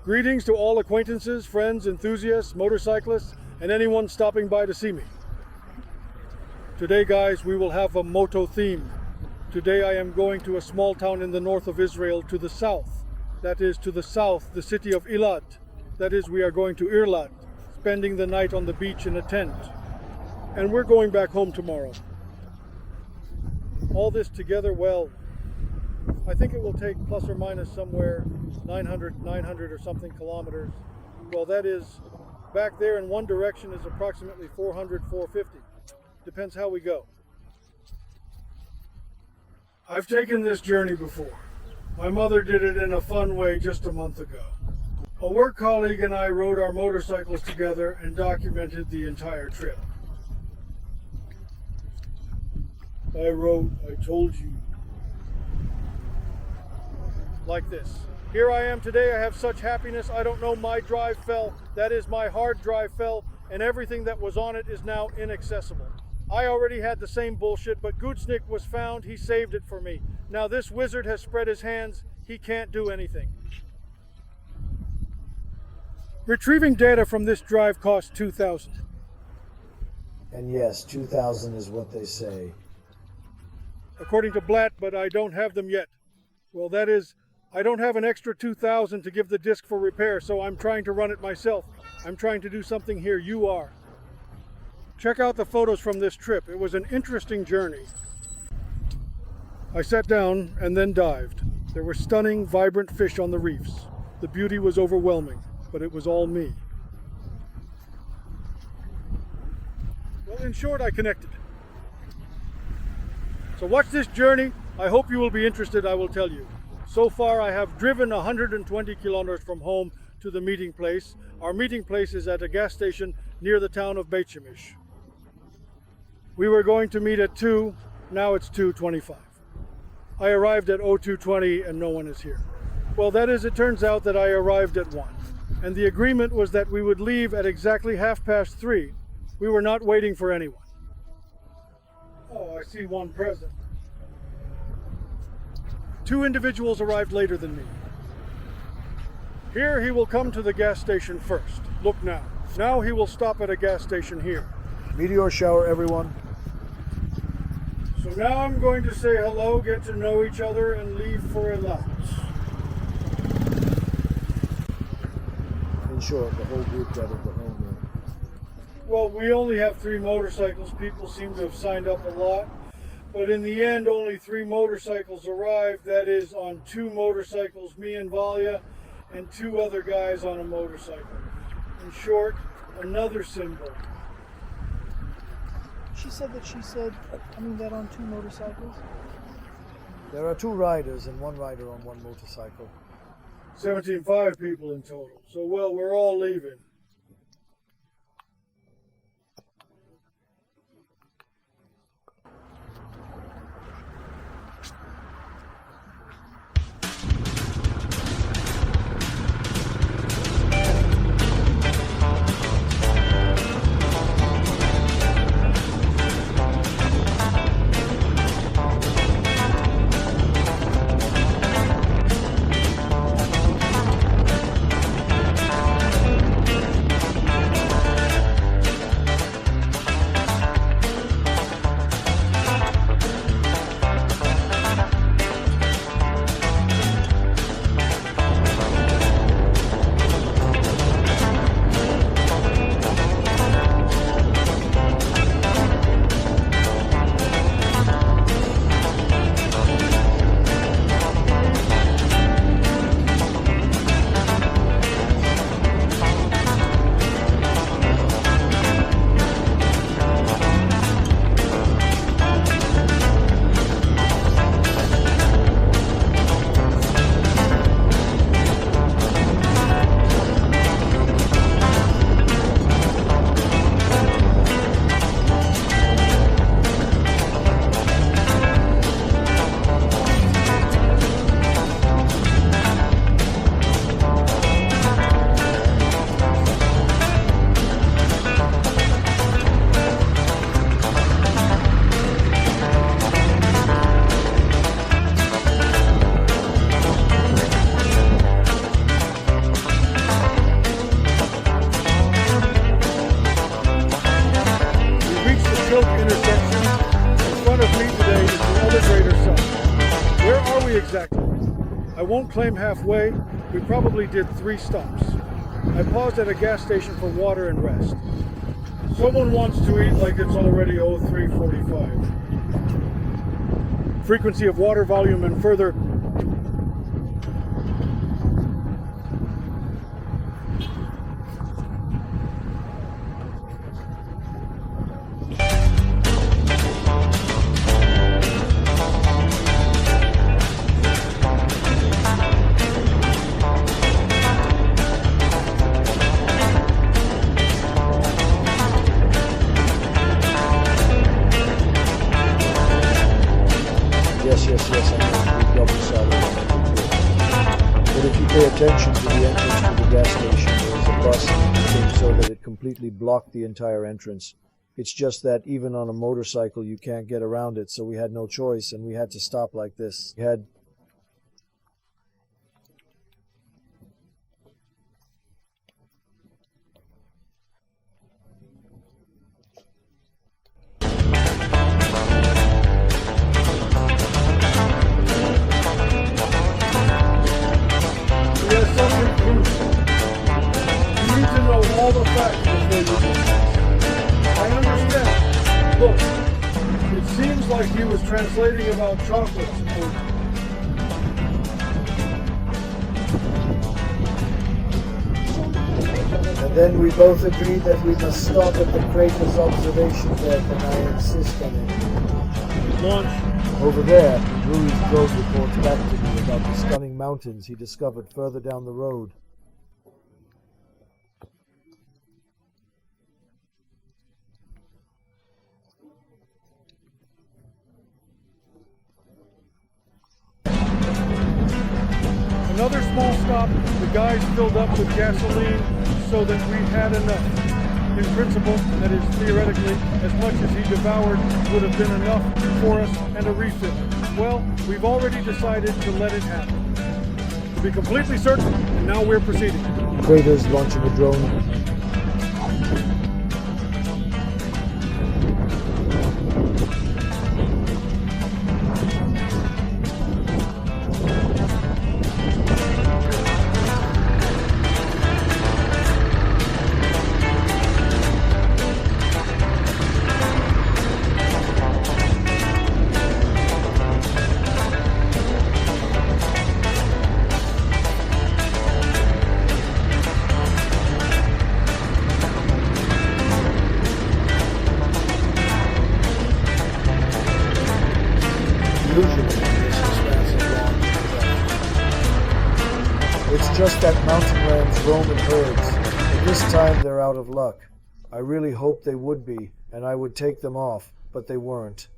Greetings to all acquaintances, friends, enthusiasts, motorcyclists, and anyone stopping by to see me. Today, guys, we will have a Moto theme. Today I am going to a small town in the north of Israel to the south. That is, to the south, the city of Eilat. That is, we are going to Eilat, spending the night on the beach in a tent. And we're going back home tomorrow. All this together, well, I think it will take plus or minus somewhere 900 or something kilometers. Well, that is, back there in one direction is approximately 400, 450. Depends how we go. I've taken this journey before. My mother did it in a fun way just a month ago. A work colleague and I rode our motorcycles together and documented the entire trip. I wrote, I told you. Like this. Here I am today, I have such happiness, I don't know, my drive fell, that is, my hard drive fell, and everything that was on it is now inaccessible. I already had the same bullshit, but Gutznik was found, he saved it for me. Now this wizard has spread his hands, he can't do anything. Retrieving data from this drive cost $2,000. And yes, 2,000 is what they say. According to Blatt, but I don't have them yet. Well, that is, I don't have an extra 2,000 to give the disc for repair, so I'm trying to run it myself. I'm trying to do something here, you are. Check out the photos from this trip. It was an interesting journey. I sat down and then dived. There were stunning, vibrant fish on the reefs. The beauty was overwhelming, but it was all me. Well, in short, I connected. So watch this journey. I hope you will be interested, I will tell you. So far, I have driven 120 kilometers from home to the meeting place. Our meeting place is at a gas station near the town of Beit Shemesh. We were going to meet at 2, now it's 2:25. I arrived at 02:20 and no one is here. Well, that is, it turns out that I arrived at 1. And the agreement was that we would leave at exactly 3:30. We were not waiting for anyone. Oh, I see one present. 2 individuals arrived later than me. Here he will come to the gas station first. Look now. Now he will stop at a gas station here. Meteor shower, everyone. So now I'm going to say hello, get to know each other, and leave for Eilat. In short, the whole group gathered the home room. Well, we only have 3 motorcycles. People seem to have signed up a lot. But in the end, only 3 motorcycles arrived. That is, on 2 motorcycles, me and Valia, and 2 other guys on a motorcycle. In short, another symbol. She said that on 2 motorcycles? There are 2 riders and 1 rider on 1 motorcycle. 17.5 people in total. So, well, we're all leaving. won't claim halfway, we probably did 3 stops. I paused at a gas station for water and rest. Someone wants to eat like it's already 03:45. Frequency of water volume and further. Yes, I know we double-sided. But if you pay attention to the entrance to the gas station, there was a bus that came so that it completely blocked the entire entrance. It's just that even on a motorcycle you can't get around it, so we had no choice and we had to stop like this. We had All the facts before you do this. I understand. Look, it seems like he was translating about chocolates. And then we both agreed that we must stop at the crater's observation deck, and I insist on it. Launch. Over there, Louis Grove reports back to me about the stunning mountains he discovered further down the road. Another small stop, the guys filled up with gasoline so that we had enough. In principle, that is theoretically, as much as he devoured would have been enough for us and a refill. Well, we've already decided to let it happen. To be completely certain, and now we're proceeding. Crater's launching a drone. It's just that mountain rams roam in herds, but this time they're out of luck. I really hoped they would be, and I would take them off, but they weren't.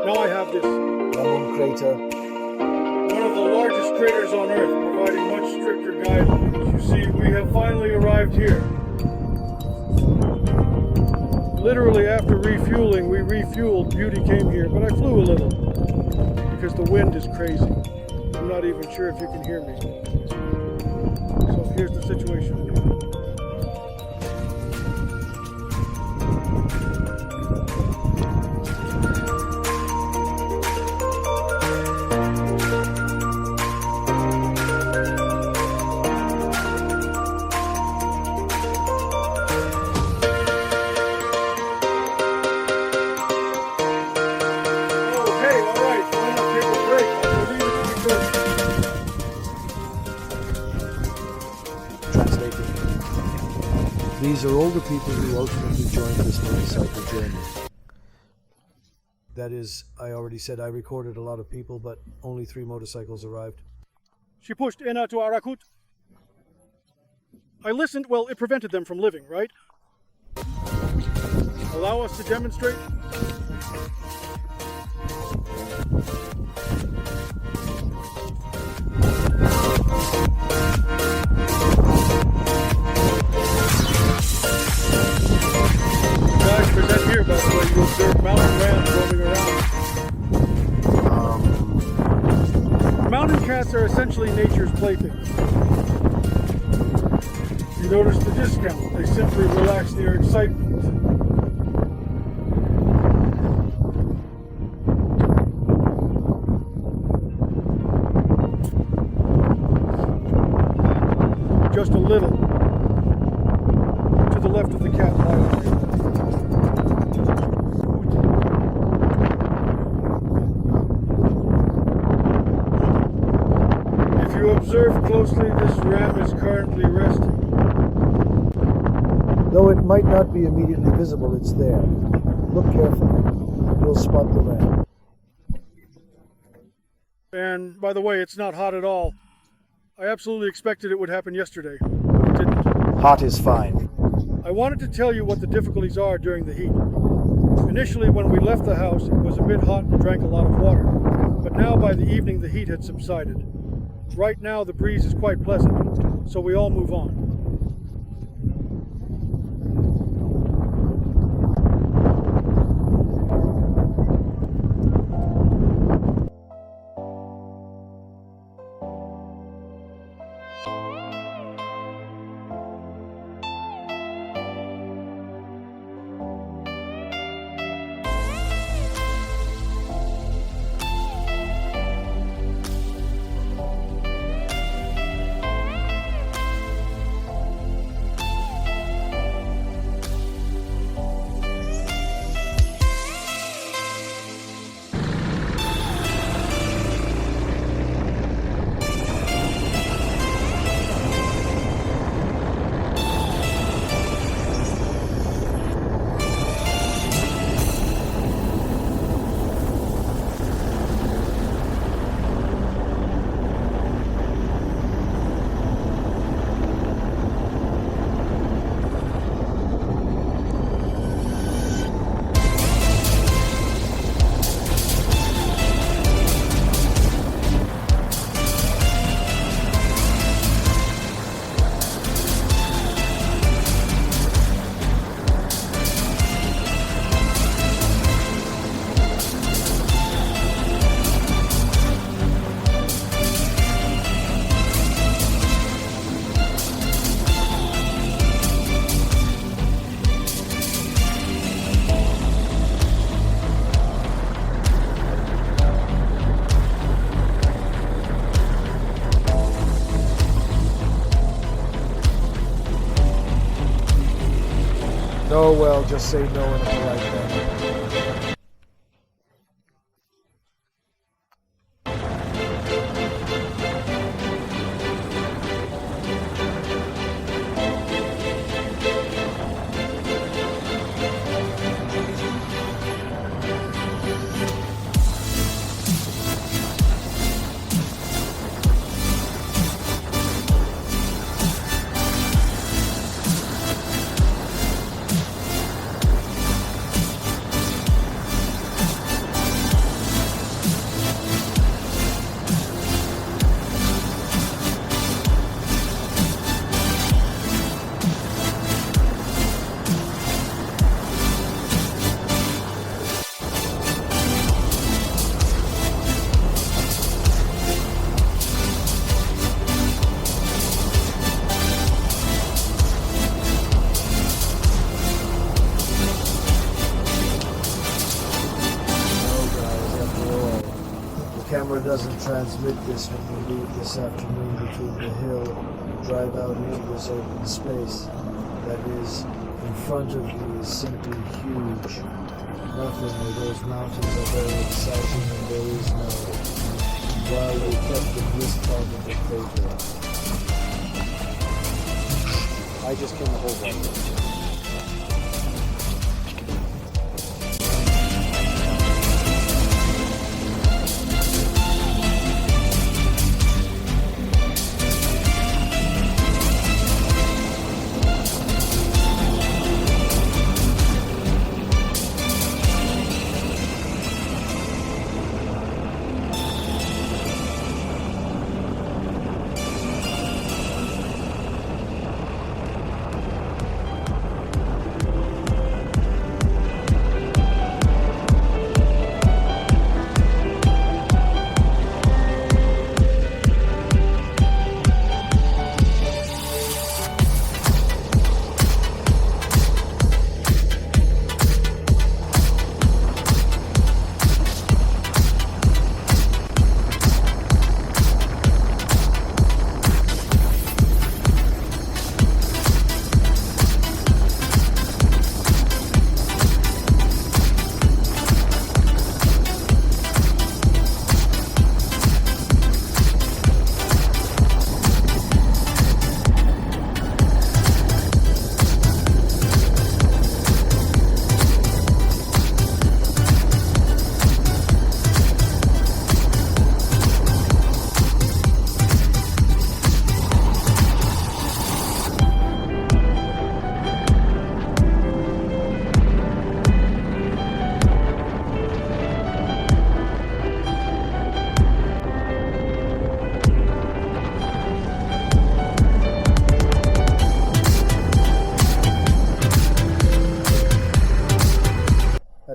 Now I have this. Lemon crater. One of the largest craters on Earth, providing much stricter guidelines. You see, we have finally arrived here. Literally after refueling, we refueled. Beauty came here, but I flew a little because the wind is crazy. I'm not even sure if you can hear me. So here's the situation. These are older people who ultimately joined this motorcycle journey. That is, I already said I recorded a lot of people, but only 3 motorcycles arrived. She pushed Ena to Arakut. I listened. Well, it prevented them from living, right? Allow us to demonstrate. Guys, present here, by the way, you observe mountain rams roaming around. Mountain cats are essentially nature's playthings. You notice the discount. They simply relax their excitement. Just a little to the left of the cat highway. If you observe closely, this ram is currently resting. Though it might not be immediately visible, it's there. Look carefully, and you'll spot the ram. And by the way, it's not hot at all. I absolutely expected it would happen yesterday, but it didn't. Hot is fine. I wanted to tell you what the difficulties are during the heat. Initially, when we left the house, it was a bit hot and drank a lot of water. But now, by the evening, the heat had subsided. Right now, the breeze is quite pleasant, so we all move on. Oh well, just say no in a polite manner. Camera doesn't transmit this when we leave this afternoon between the hill and drive out into this open space. That is, in front of you is simply huge. Nothing where those mountains are very exciting and there is no. While they kept in this part of the paper. I just came to hold one.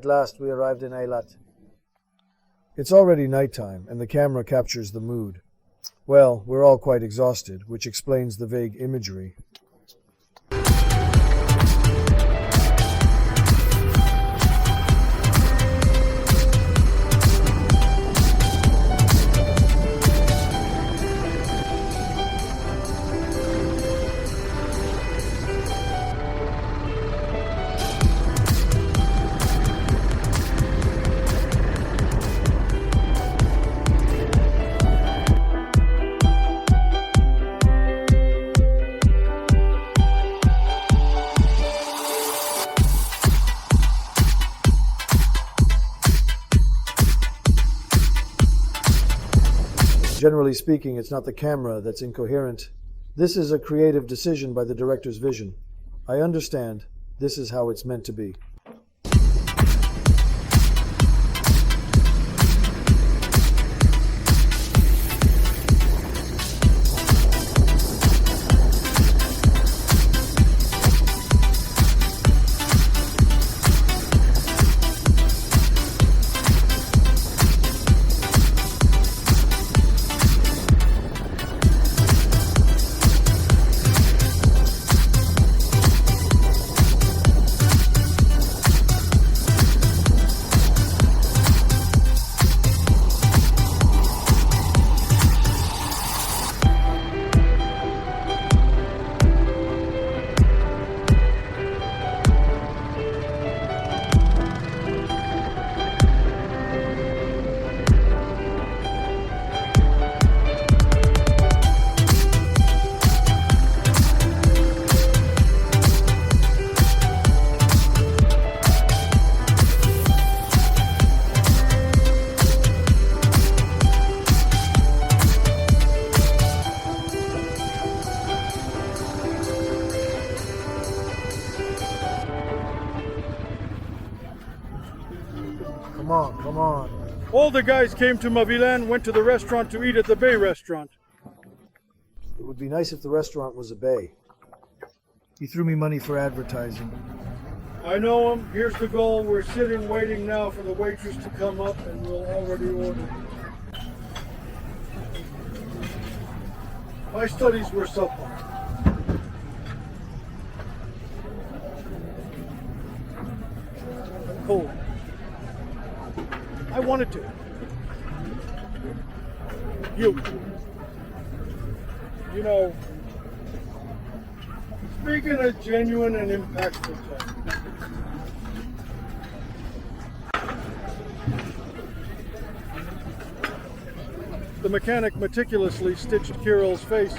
At last we arrived in Eilat. It's already nighttime, and the camera captures the mood. Well, we're all quite exhausted, which explains the vague imagery. Generally speaking, it's not the camera that's incoherent. This is a creative decision by the director's vision. I understand. This is how it's meant to be. Come on. All the guys came to Mavilan, went to the restaurant to eat at the Bay restaurant. It would be nice if the restaurant was a bay. He threw me money for advertising. I know him. Here's the goal. We're sitting waiting now for the waitress to come up, and we'll already order. My studies were subpar. I'm cold. I wanted to. You know, speaking of genuine and impactful talk. The mechanic meticulously stitched Kirill's face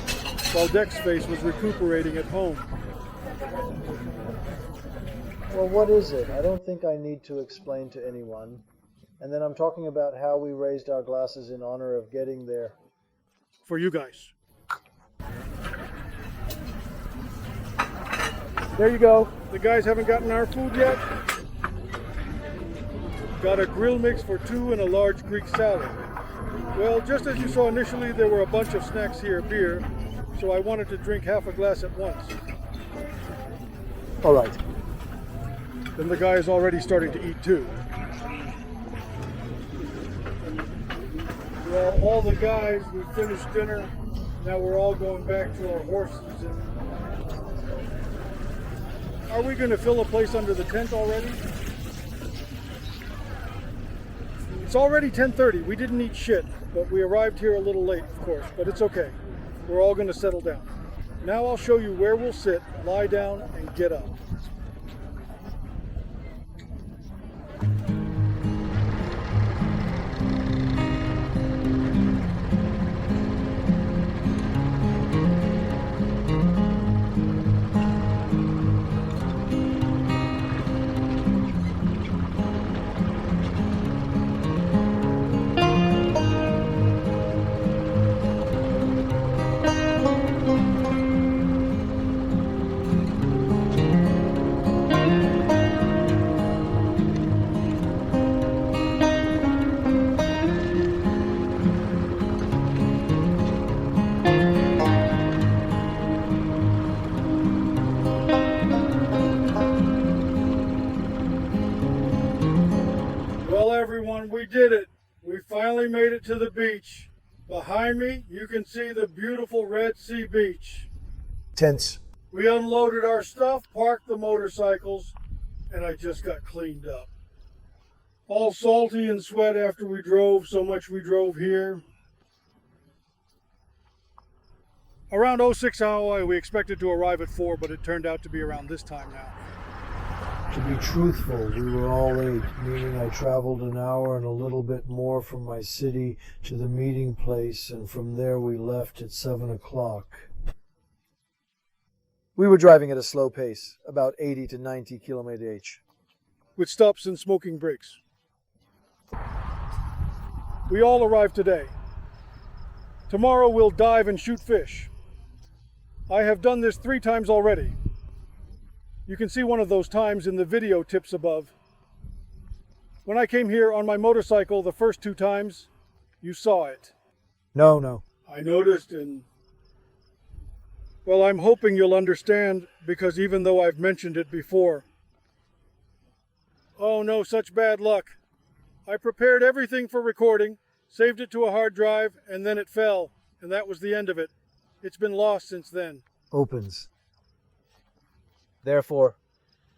while Deck's face was recuperating at home. Well, what is it? I don't think I need to explain to anyone. And then I'm talking about how we raised our glasses in honor of getting there. For you guys. There you go. The guys haven't gotten our food yet. Got a grill mix for two and a large Greek salad. Well, just as you saw initially, there were a bunch of snacks here, beer, so I wanted to drink half a glass at once. All right. Then the guy is already starting to eat too. Well, all the guys, we finished dinner. Now we're all going back to our horses. And are we going to fill a place under the tent already? It's already 10:30. We didn't eat shit, but we arrived here a little late, of course, but it's okay. We're all going to settle down. Now I'll show you where we'll sit, lie down, and get up. everyone, we did it. We finally made it to the beach. Behind me, you can see the beautiful Red Sea beach. Tense. We unloaded our stuff, parked the motorcycles, and I just got cleaned up. All salty and sweat after we drove, so much we drove here. Around 06 Hawaii, we expected to arrive at 4, but it turned out to be around this time now. To be truthful, we were all late, meaning I traveled an hour and a little bit more from my city to the meeting place, and from there we left at 7 o'clock. We were driving at a slow pace, about 80 to 90 km/h. With stops and smoking breaks. We all arrived today. Tomorrow we'll dive and shoot fish. I have done this 3 times already. You can see one of those times in the video tips above. When I came here on my motorcycle the first 2 times, you saw it. No. I noticed, and well, I'm hoping you'll understand, because even though I've mentioned it before. Oh no, such bad luck. I prepared everything for recording, saved it to a hard drive, and then it fell, and that was the end of it. It's been lost since then. Opens. Therefore,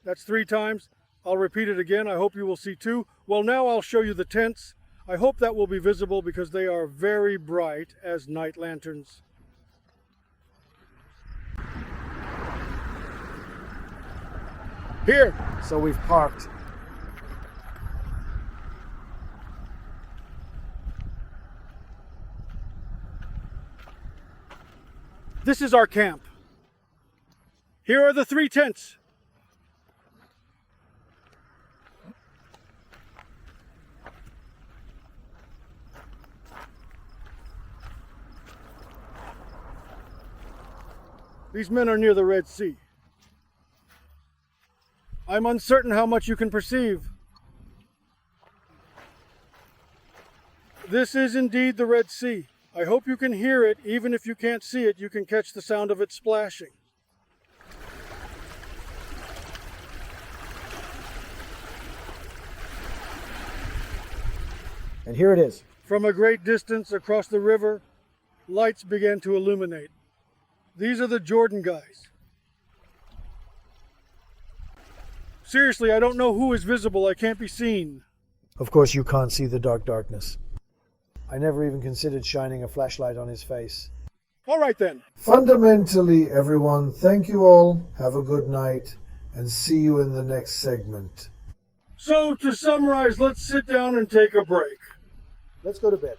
that's 3 times. I'll repeat it again. I hope you will see 2. Well, now I'll show you the tents. I hope that will be visible because they are very bright as night lanterns. Here. So we've parked. This is our camp. Here are the 3 tents. These men are near the Red Sea. I'm uncertain how much you can perceive. This is indeed the Red Sea. I hope you can hear it. Even if you can't see it, you can catch the sound of it splashing. And here it is. From a great distance across the river, lights began to illuminate. These are the Jordan guys. Seriously, I don't know who is visible. I can't be seen. Of course, you can't see the darkness. I never even considered shining a flashlight on his face. All right then. Fundamentally, everyone, thank you all. Have a good night, and see you in the next segment. So, to summarize, let's sit down and take a break. Let's go to bed.